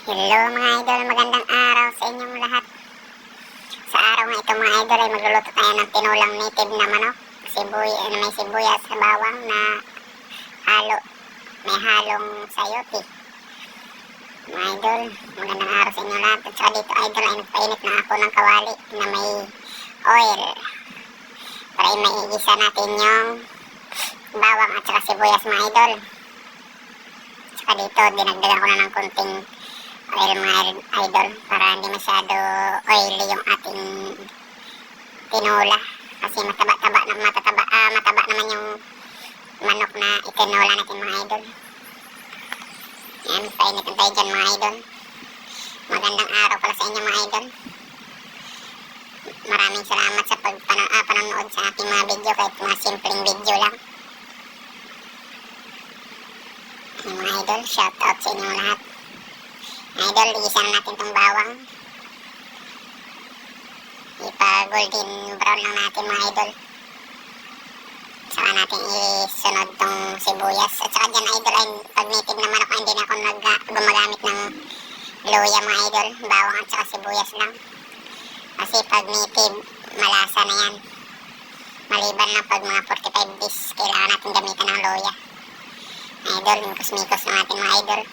Hello mga idol, magandang araw sa inyong lahat. Sa araw nga ito mga idol ay magluluto tayo ng tinulang native na manok. May sibuyas sa bawang na may halong sayote. Mga idol, magandang araw sa inyong lahat. At saka dito idol ay nagpainit na ako ng kawali na may oil. Para ay maigisa natin yung bawang at saka sibuyas mga idol. At saka dito dinagdagan ko na ng konting oil mga idol para hindi masyado oily yung ating tinola kasi mataba naman yung manok na itinola natin mga idol. Yan, painit na tayo dyan mga idol. Magandang araw pala sa inyo mga idol. Maraming salamat sa panonood sa aking mga video, kahit mga simpleng video lang. Yan mga idol, shout out sa inyong lahat. Idol, igisa na natin itong bawang. Ipa-golden brown lang natin mga idol. Saka natin isunod tong sibuyas. At saka dyan idol, ay pag native na manok, hindi na ako gumagamit ng luya mga idol. Bawang at saka sibuyas lang. Kasi pag native, malasa na yan. Maliban na pag mga 45 days, kailangan natin gamitan ng luya. Idol, mikos-mikos na natin mga idol.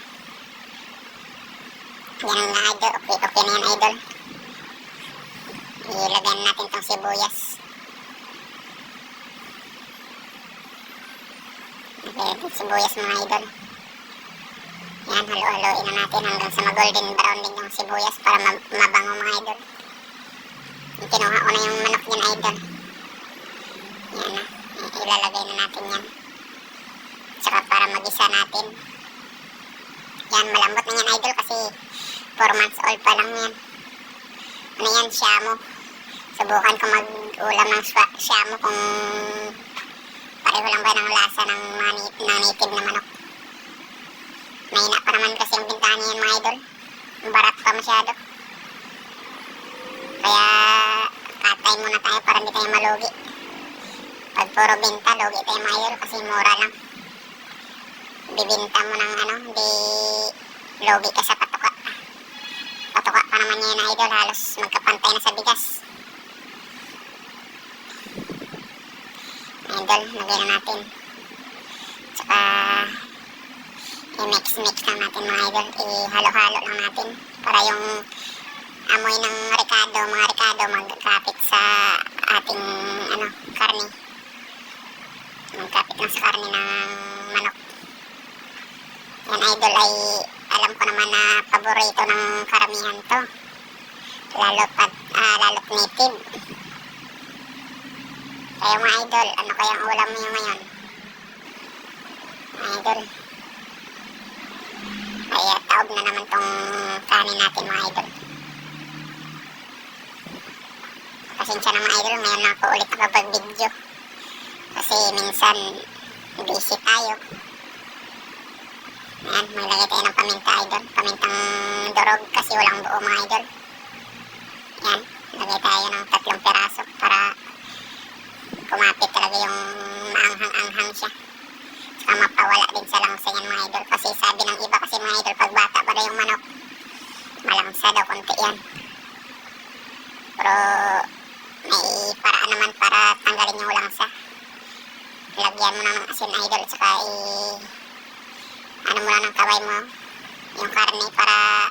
Yan na idol, okay na yan idol. Ilagyan natin tong sibuyas. Ilagyan natin sibuyas mga idol. Yan, halo-haloin na natin hanggang sa mag-golden brown din yung sibuyas para mabango mga idol. Kinuha ko na yung manok yan idol. Yan na, ilalagay na natin yan. Tsaka para mag-isa natin. Yan, malambot na yan idol kasi 4 months old pa lang yan. Ano yan, shamu. Subukan ko mag-ulam ng shamu kung pareho lang ba ng lasa ng native na manok. Mahina pa naman kasi yung bintahan niyan mga idol. Barat pa masyado. Kaya katay muna tayo para hindi tayo malugi. Pag puro binta, lugi tayo mga idol kasi mura lang. Bibinta mo ng di lugi ka sa patuka. Patuka pa naman yun na idol, halos magkapantay na sa bigas. Idol, lagay na natin. Tsaka i-mix lang natin mga idol. Ihalo-halo lang natin para yung amoy ng mga rekado magkapit sa ating karne. Magkapit lang sa karne ng manok. Yan idol ay alam ko naman na paborito ng karamihan to. Lalo't native. Kaya mga idol, ano kayang ulam niyo ngayon? Mga idol. Kaya taob na naman tong kanin natin mga idol. Pasensya na mga idol, ngayon na ako ulit nakapag-video. Kasi minsan busy tayo. Ayan, maglagay tayo ng paminta idol. Pamintang durog kasi walang buo mga idol. Ayan, lagay tayo ng 3 peraso para kumapit talaga yung maanghang-anghang siya. Saka mapawala din sa langsa yan mga idol. Kasi sabi ng iba kasi mga idol, pag bata pa na yung manok, malangsa daw konti yan. Pero may paraan naman para tanggalin yung langsa. Lagyan mo na ng asin idol, saka mo lang ng kaway mo yung karne para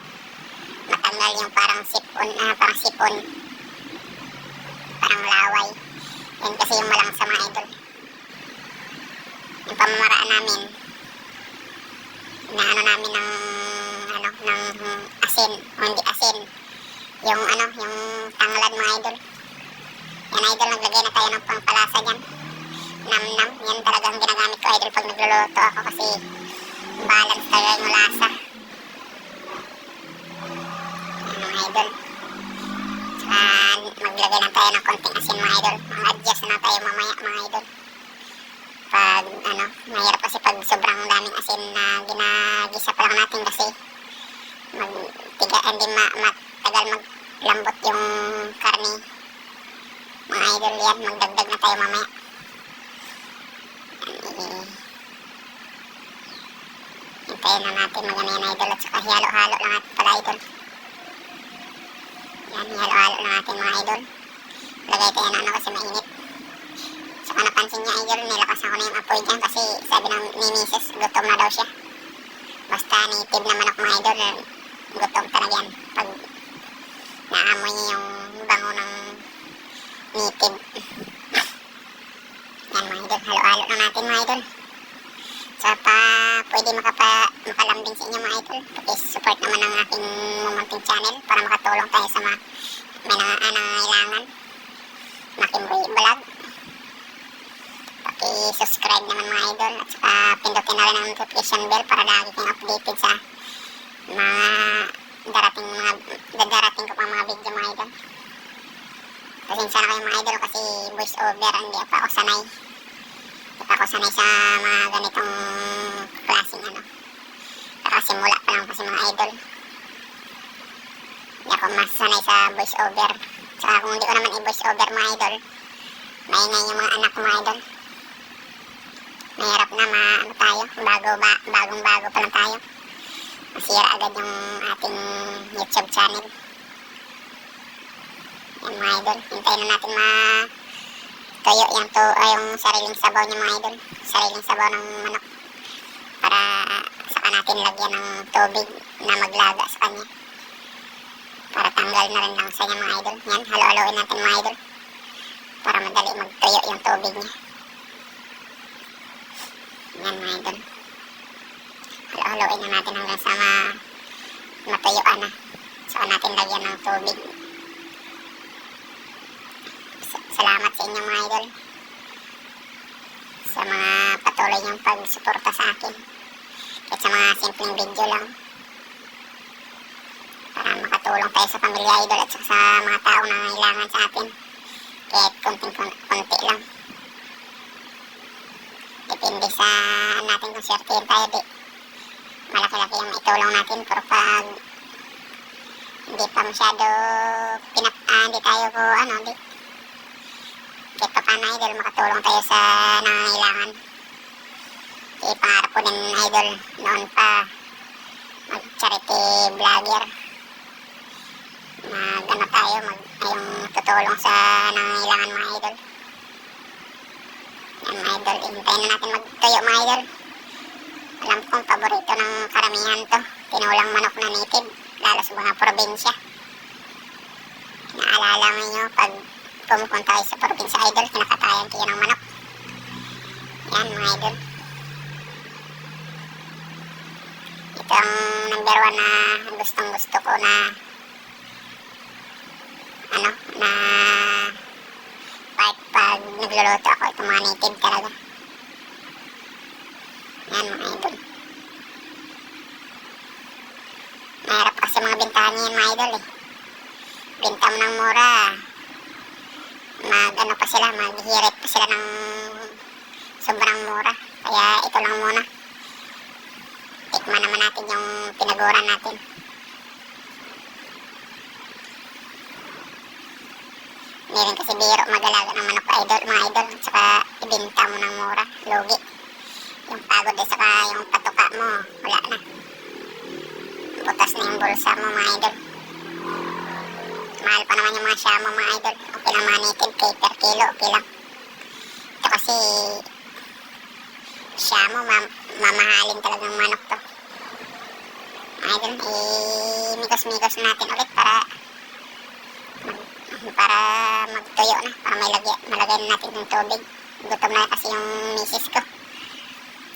matanggal yung parang sipon, parang laway. Yan kasi yung malangsa mga idol. Yung pamamaraan namin, inaano namin ng asin, hindi asin, yung tanglad mga idol. Yan idol, naglagay na tayo ng pangpalasa dyan. Nam-nam, yan talagang ginagamit ko idol pag nagluluto ako kasi balance talaga yung lasa. Yan mga idol. Tsaka maglagay na tayo ng konting asin mga idol. Mag-adjust na tayo mamaya mga idol. Pag mahirap kasi pag sobrang daming asin na ginagisa pa lang natin kasi hindi matagal maglambot yung karne. Mga idol yan, magdagdag na tayo mamaya. Hintayin na natin magano yan idol at saka halo-halo lang natin pala idol. Yan, halo-halo lang natin mga idol. Lagay tayo na ano kasi mainit. Saka napansin niya idol, nilakasan ko na yung apoy dyan kasi sabi ni Mrs. gutom na daw siya. Basta native na manok mga idol, gutom talaga yan. Pag naamoy niya yung bango ng native. Yan mga idol, halo-halo lang natin mga idol. Saka pa pwede makalambing sa inyo mga idol. Support naman ang aking munting channel para makatulong tayo sa may nangangailangan. Makimboy Vlog. Paki-subscribe naman mga idol at saka pindutin na rin ang notification bell para lagi kayong updated sa mga darating ko pang mga video mga idol. Pasensya na kayo mga idol kasi voice over hindi pa ako sanay. Hindi pa ako sanay sa mga ganitong klaseng ano. Kakasimula pa lang kasi mga idol. Hindi ako mas sanay sa voice over. Saka kung hindi ko naman i-voice over mga idol, maingay yung mga anak ko mga idol. Mahirap na ano tayo, bagong bago pa lang tayo. Masira agad yung ating YouTube channel. Yan mga idol, hintayin na natin tuyo yung sariling sabaw niya mga idol. Sariling sabaw ng manok. Para saka natin lagyan ng tubig na maglaga sa kanya. Para tanggal na rin lang sa niya mga idol. Yan, halo-haloin natin mga idol. Para madali magtuyo yung tubig niya. Yan mga idol. Halo-haloin na natin hanggang sa matuyuan na. Saka natin lagyan ng tubig. Salamat sa inyo mga idol. Sa mga patuloy niyong pagsuporta sa akin. Kahit sa mga simpleng video lang. Para makatulong tayo sa pamilya idol at sa mga taong nangangailangan sa atin. Kahit konti lang. Depende sa natin kung swertihin tayo di. Malaki-laki yung itulong natin pero pag hindi pa masyado hindi tayo di. Kahit pa paano idol makatulong tayo sa nangangailangan. Kaya pangarap ko din idol noon pa mag charity vlogger. Yung tutulong sa nangangailangan mga idol. Yan mga idol, hintayin na natin magtuyo mga idol. Alam kong paborito ng karamihan to, tinulang manok na native, lalo sa mga probinsya. Naalala mo nyo pag pumupunta tayo sa probinsya idol, kinakatayan kayo ng manok. Yan mga idol. Ito ang number 1 na gustong gusto ko na part pag nagluluto ako, itong mga native talaga. Yan mga idol. Mahirap kasi mga bintahan niya yan mga idol eh. Binta mo ng mura, maghirit pa sila ng sobrang mura. Kaya ito lang muna. Tikman naman natin yung pinaguran natin. Hindi rin kasi biro mag-alaga ng manok mga idol. At saka ibinta mo ng mura, lugi. Yung pagod at saka yung patuka mo, wala na. Butas na yung bulsa mo mga idol. Mahal pa naman yung mga shamo mga idol. Okay lang mga native, per kilo, okay lang. Ito kasi shamo, mamahalin talagang manok to. Mga idol, mikos-mikos natin ulit para magtuyo na, para malagay na natin ng tubig. Gutom na kasi yung misis ko.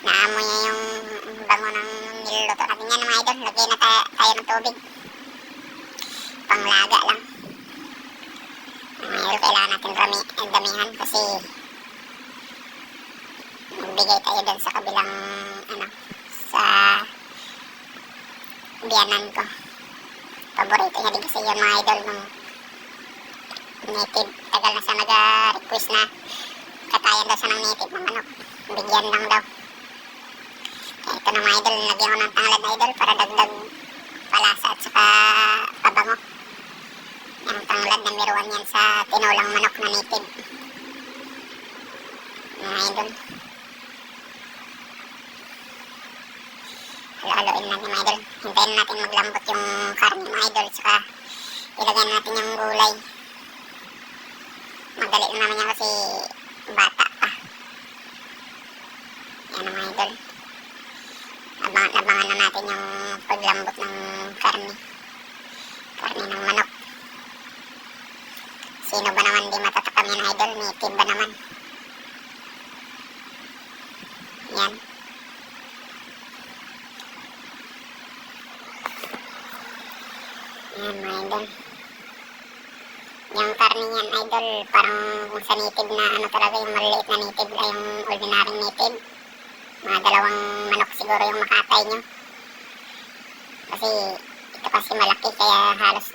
Naamoy niya yung bango ng niluluto natin yan mga idol. Lagay na tayo ng tubig. Panglaga lang. Mga idol, kailangan natin damihan kasi magbigay tayo dun sa kabilang sa biyanan ko. Paborito niya din kasi yun mga idol nung native. Tagal na siya nag-request na katayan daw siya ng native ng manok. Bigyan lang daw. Kaya ito na mga idol, lagyan ko ng tanglad na idol para dagdag palasa at saka pabango. Yung tanglad na miruan yan sa tinulang manok na native. Mga idol. Halo-halo halo-haloin natin mga idol. Hintayin natin maglambot yung karne mga idol. Tsaka ilagyan natin yung gulay. Madali na naman yan kasi bata pa. Yan mga idol. Abangan na natin yung paglambot ng karne. Karne ng manok. Sino ba naman di matatakam yan idol? Native ba naman? Yan. Yan mga idol. Yung karne niyan idol, parang kung sa native na ano talaga, yung maliliit na native ay yung ordinary native. Mga 2 manok siguro yung makatay nyo. Kasi ito kasi malaki kaya halos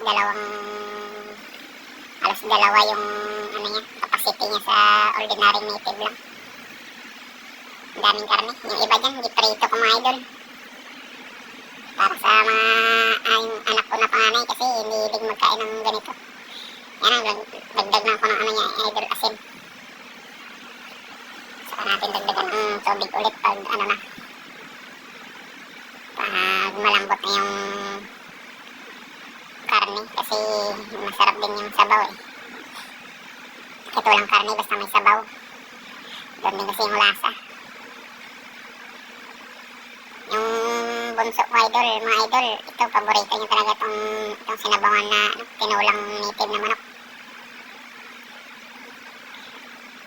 dalawa yung ano niya, capacity niya sa ordinary native lang. Ang daming karne. Yung iba dyan, hindi prito ko mga idol. Para sa mga yung anak ko na panganay kasi hindi hilig magkain ng ganito. Yan ang dagdag na ako ng ano niya, idol, asin. Saka natin dagdagan ng tubig ulit pag ano na. Pag malambot na yung karne kasi masarap din yung sabaw eh. Ito lang karne basta may sabaw. Doon din kasi yung lasa. Yung bunso ko idol, mga idol, ito paborito niya talaga itong sinabawan na tinulang native na manok.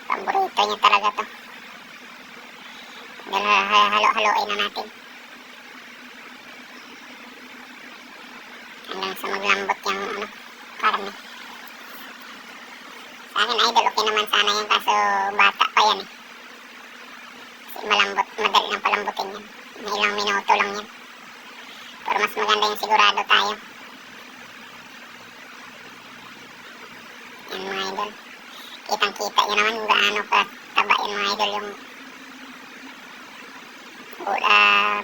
Paborito niya talaga to. Dahil halo-haloin na natin. Hanggang sa maglambot yung ano, karne. Sa akin idol, okay naman sana yan kaso bata pa yan eh. Kasi malambot, madali lang palambutin yan. May ilang minuto lang yan. Pero mas maganda yung sigurado tayo. Yan mga idol. Kitang-kita nyo naman kung gaano kataba yan mga idol yung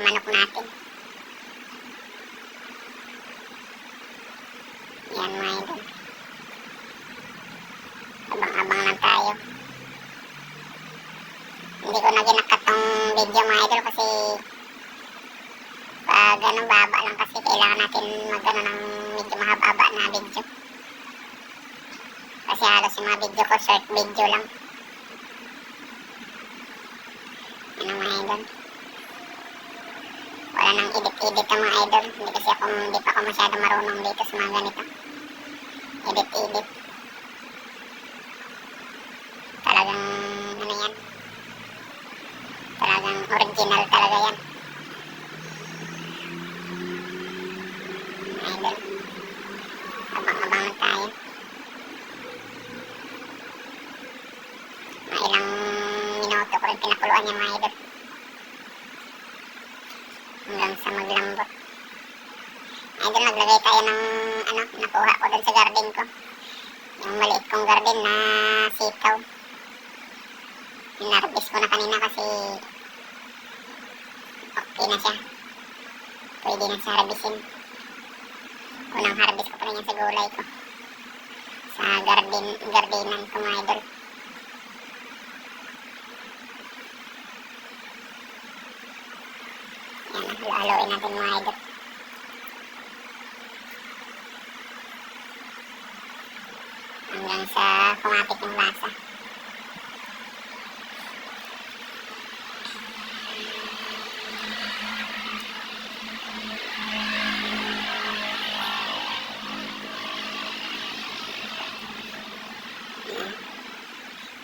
manok natin. Yan mga idol. Abang-abang lang tayo. Hindi ko na ginakat tong video mga idol kasi pag ganun baba lang kasi kailangan natin magano ng medyo mahaba na video. Kasi halos yung mga video ko short video lang. Ano mga idol. Wala nang edit-edit ang mga idol. Hindi pa ako masyado marunong dito sa mga ganito. Edit-edit. Talagang ano yan. Talagang original talaga yan. Idol. Abang-abang na tayo. Mga ilang minuto ko rin pinakuluan yung mga idol. Hanggang sa maglambot. Idol, naglagay tayo ng ano, nakuha ko dun sa garden ko. Yung maliit kong garden na sitaw. Hinarbis ko na kanina kasi okay na siya. Pwede na siya harbisin. Unang harvest ko pa rin yan sa gulay ko. Sa gardenan ko mga idol. Yan, halo-haloin natin mga idol. Hanggang sa kumapit yung lasa.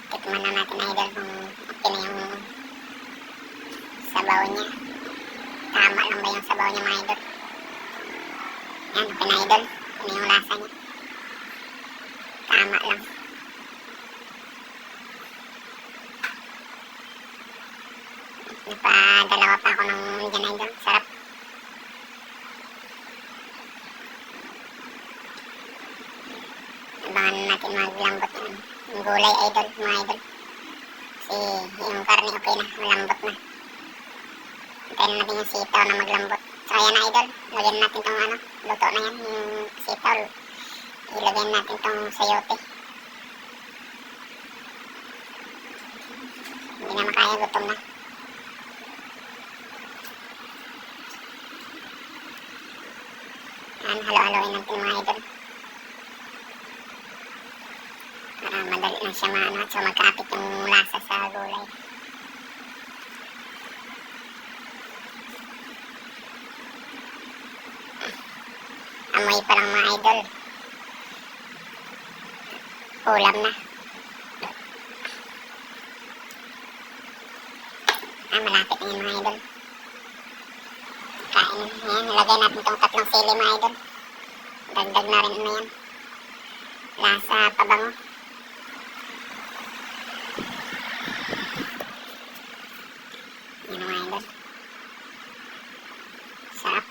Tikman na natin idol kung okay na yung sabaw niya. Tama lang ba yung sabaw niya mga idol? Yan, okay na idol. Ano yung lasa niya? Tama lang. Napadalawa pa ako ng dyan idol. Sarap. Abangan natin maglambot yan. Yung gulay idol, mga idol. Kasi yung karne okay na, malambot na. Hintayin natin yung sitaw na maglambot. Saka yan idol, lagyan natin tong ano, luto na yan, yung sitaw. Ilagyan natin tong sayote. Hindi na makaya, gutom na. halo-haloin natin mga idol. Para madali lang siya maano at saka magkapit yung lasa sa gulay. Amoy pa lang mga idol. Ulam na. Malapit na yun mga idol. Kain na. Ayan, nilagay natin itong 3 sili mga idol. Dagdag na rin ano yan. Lasa pabango. Yan mga idol. Sarap.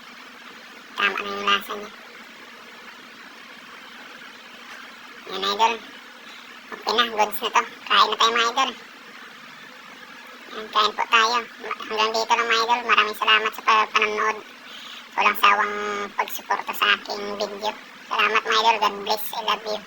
Tama na yung lasa niya. Yan idol. Okay na, goods na to. Kain na tayo mga idol. Yan, kain po tayo. Hanggang dito lang mga idol. Maraming salamat sa panonood. Walang sawang pagsuporta sa aking video. Salamat mga idol. God bless. I love you.